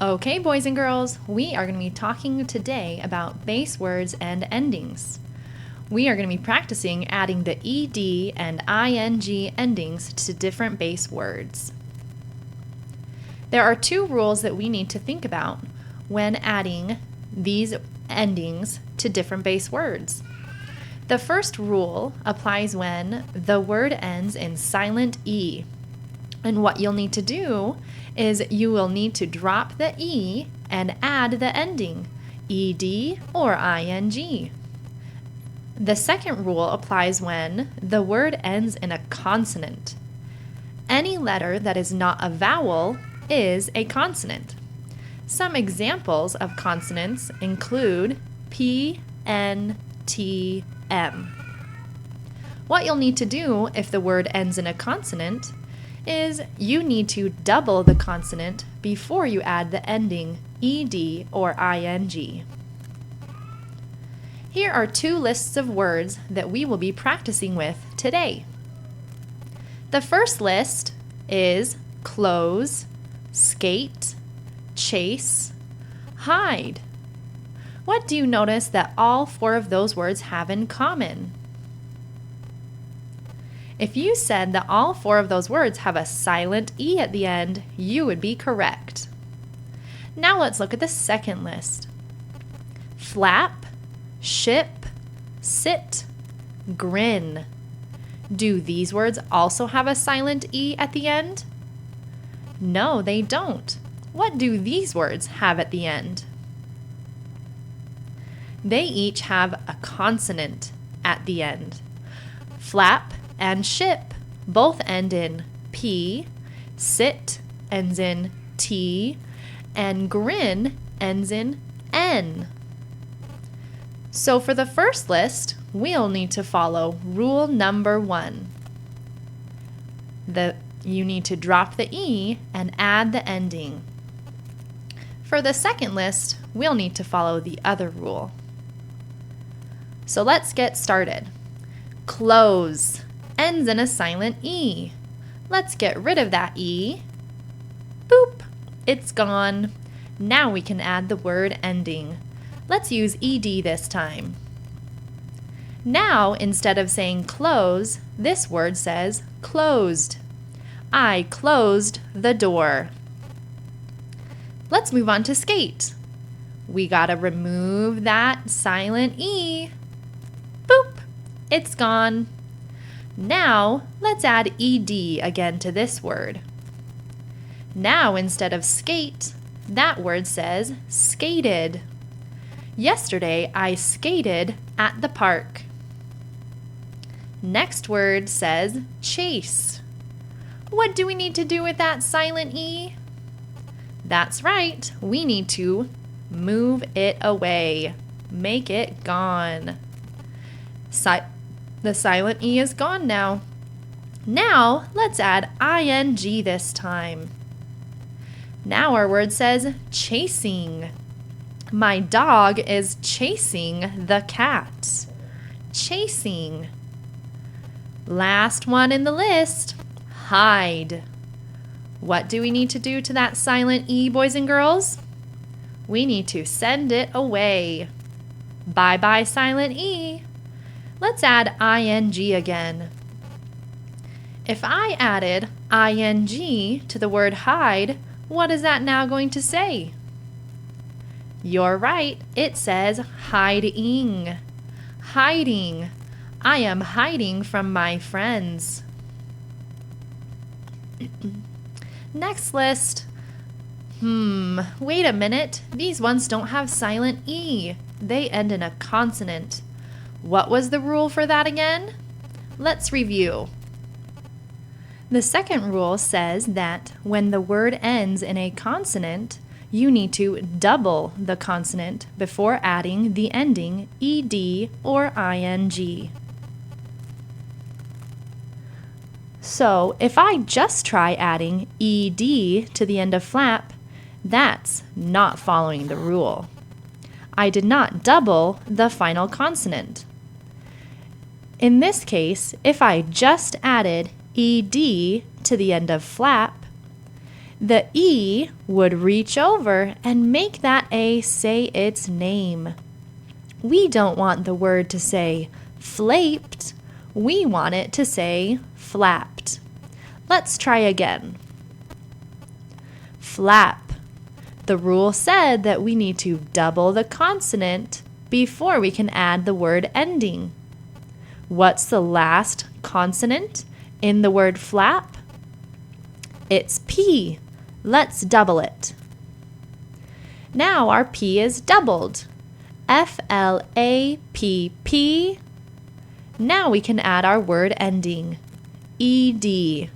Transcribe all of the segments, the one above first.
Okay, boys and girls, we are going to be talking today about base words and endings. We are going to be practicing adding the ed and ing endings to different base words. There are two rules that we need to think about when adding these endings to different base words. The first rule applies when the word ends in silent E. And what you'll need to do is you will need to drop the E and add the ending, ed or ing. The second rule applies when the word ends in a consonant. Any letter that is not a vowel is a consonant. Some examples of consonants include P, N, T, M. What you'll need to do if the word ends in a consonant is you need to double the consonant before you add the ending ed or ing. Here are two lists of words that we will be practicing with today. The first list is close, skate, chase, hide. What do you notice that all four of those words have in common? If you said that all four of those words have a silent E at the end, you would be correct. Now let's look at the second list. Flap, ship, sit, grin. Do these words also have a silent E at the end? No, they don't. What do these words have at the end? They each have a consonant at the end. Flap and ship both end in P, sit ends in T, and grin ends in N. So for the first list, we'll need to follow rule number 1. You need to drop the E and add the ending. For the second list, we'll need to follow the other rule. So let's get started. Close ends in a silent E. Let's get rid of that E. Boop! It's gone. Now we can add the word ending. Let's use ed this time. Now, instead of saying close, this word says closed. I closed the door. Let's move on to skate. We gotta remove that silent E. Boop! It's gone. Now, let's add ed again to this word. Now, instead of skate, that word says skated. Yesterday, I skated at the park. Next word says chase. What do we need to do with that silent E? That's right, we need to move it away. Make it gone. The silent E is gone now. Now, let's add ing this time. Now our word says chasing. My dog is chasing the cat. Chasing. Last one in the list, hide. What do we need to do to that silent E, boys and girls? We need to send it away. Bye-bye, silent E. Let's add ing again. If I added ing to the word hide, what is that now going to say? You're right, it says hiding. Hiding. I am hiding from my friends. Next list. Wait a minute. These ones don't have silent E. They end in a consonant. What was the rule for that again? Let's review. The second rule says that when the word ends in a consonant, you need to double the consonant before adding the ending ed or ing. So if I just try adding ed to the end of flap, that's not following the rule. I did not double the final consonant. In this case, if I just added ed to the end of flap, The E would reach over and make that A say its name. We don't want the word to say flaped. We want it to say flapped. Let's try again. Flap. The rule said that we need to double the consonant before we can add the word ending. What's the last consonant in the word flap? It's P. Let's double it. Now our P is doubled. F-L-A-P-P. Now we can add our word ending, ed.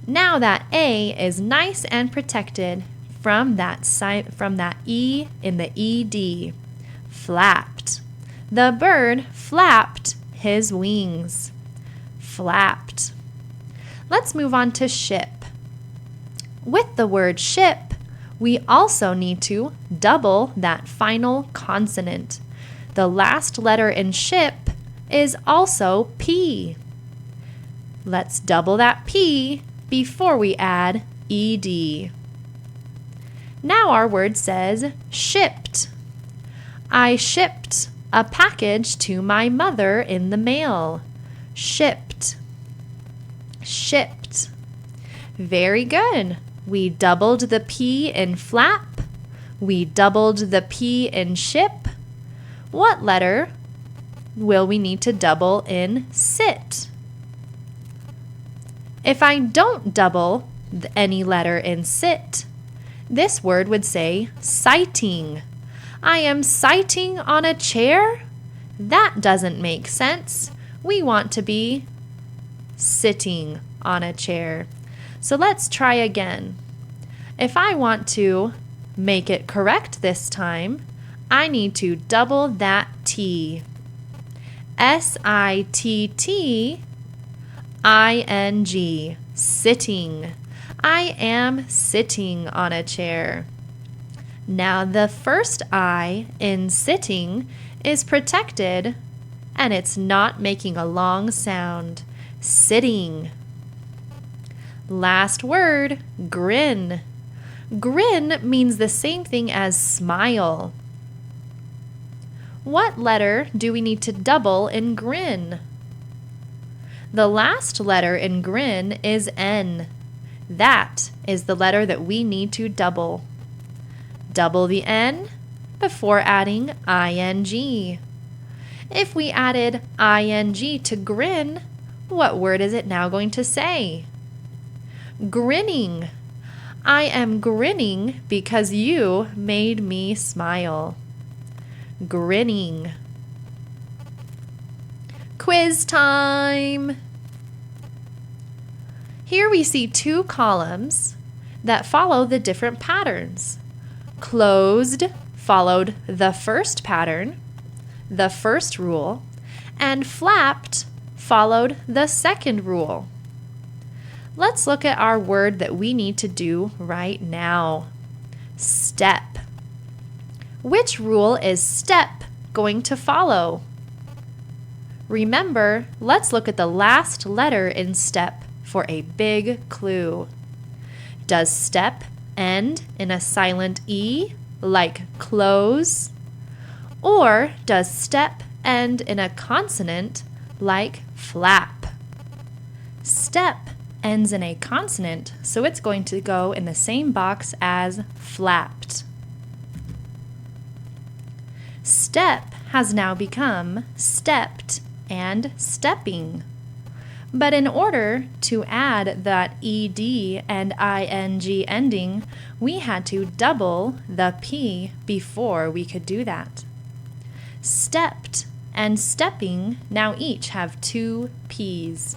Now that A is nice and protected from that E in the ed. Flapped. The bird flapped his wings. Flapped. Let's move on to ship. With the word ship, we also need to double that final consonant. The last letter in ship is also P. Let's double that P before we add ed. Now our word says shipped. I shipped a package to my mother in the mail. Shipped. Shipped. Very good. We doubled the P in flap. We doubled the P in ship. What letter will we need to double in sit? If I don't double any letter in sit, this word would say sighting. I am sighting on a chair? That doesn't make sense. We want to be sitting on a chair. So let's try again. If I want to make it correct this time, I need to double that T. S-I-T-T-I-N-G, sitting. I am sitting on a chair. Now the first I in sitting is protected and it's not making a long sound. Sitting. Last word, grin. Grin means the same thing as smile. What letter do we need to double in grin? The last letter in grin is N. That is the letter that we need to double. Double the N before adding ing. If we added ing to grin, what word is it now going to say? Grinning. I am grinning because you made me smile. Grinning. Quiz time! Here we see two columns that follow the different patterns. Closed followed the first pattern, the first rule, and flapped followed the second rule. Let's look at our word that we need to do right now. Step. Which rule is step going to follow? Remember, let's look at the last letter in step for a big clue. Does step end in a silent E, like close? Or does step end in a consonant, like flap? Step ends in a consonant, so it's going to go in the same box as flapped. Step has now become stepped and stepping. But in order to add that ed and ing ending, we had to double the P before we could do that. Stepped and stepping now each have two P's.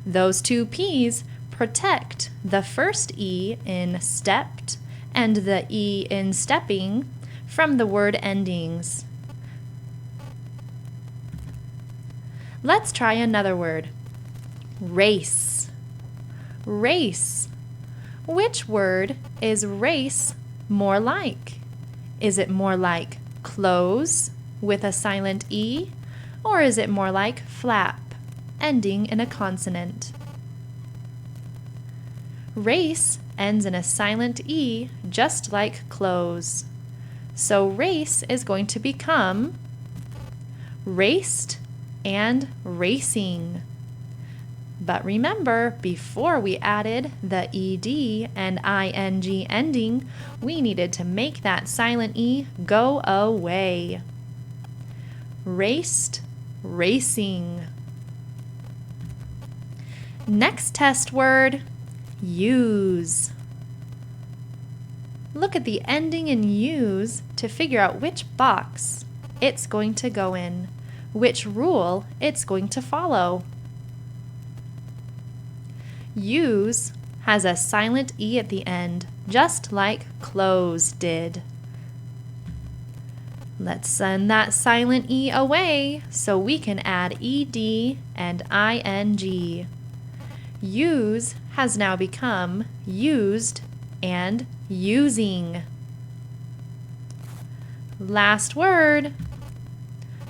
Those two P's protect the first E in stepped and the E in stepping from the word endings. Let's try another word. Race. Race. Which word is race more like? Is it more like close with a silent E, or is it more like flap, ending in a consonant? Race ends in a silent E, just like close. So race is going to become raced and racing. But remember, before we added the ed and ing ending, we needed to make that silent E go away. Raced, racing. Next test word, use. Look at the ending in use to figure out which box it's going to go in, which rule it's going to follow. Use has a silent E at the end, just like close did. Let's send that silent E away so we can add ed and ing. Use has now become used and using. Last word,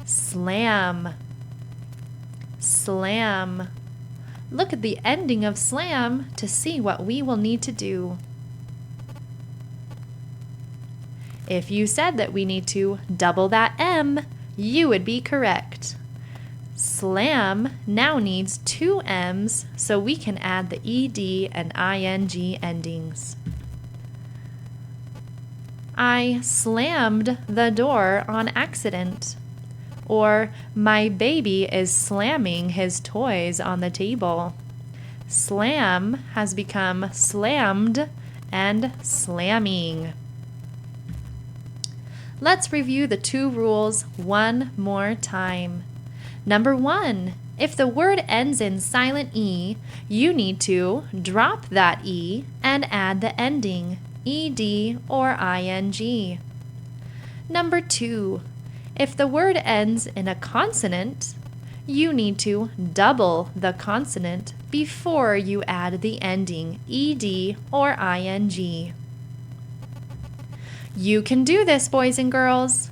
slam. Slam. Look at the ending of slam to see what we will need to do. If you said that we need to double that M, you would be correct. Slam now needs 2 M's, so we can add the ed and ing endings. I slammed the door on accident. Or, my baby is slamming his toys on the table. Slam has become slammed and slamming. Let's review the 2 rules one more time. Number 1, if the word ends in silent E, you need to drop that E and add the ending, ed or ing. Number 2, if the word ends in a consonant, you need to double the consonant before you add the ending ed or ing. You can do this, boys and girls.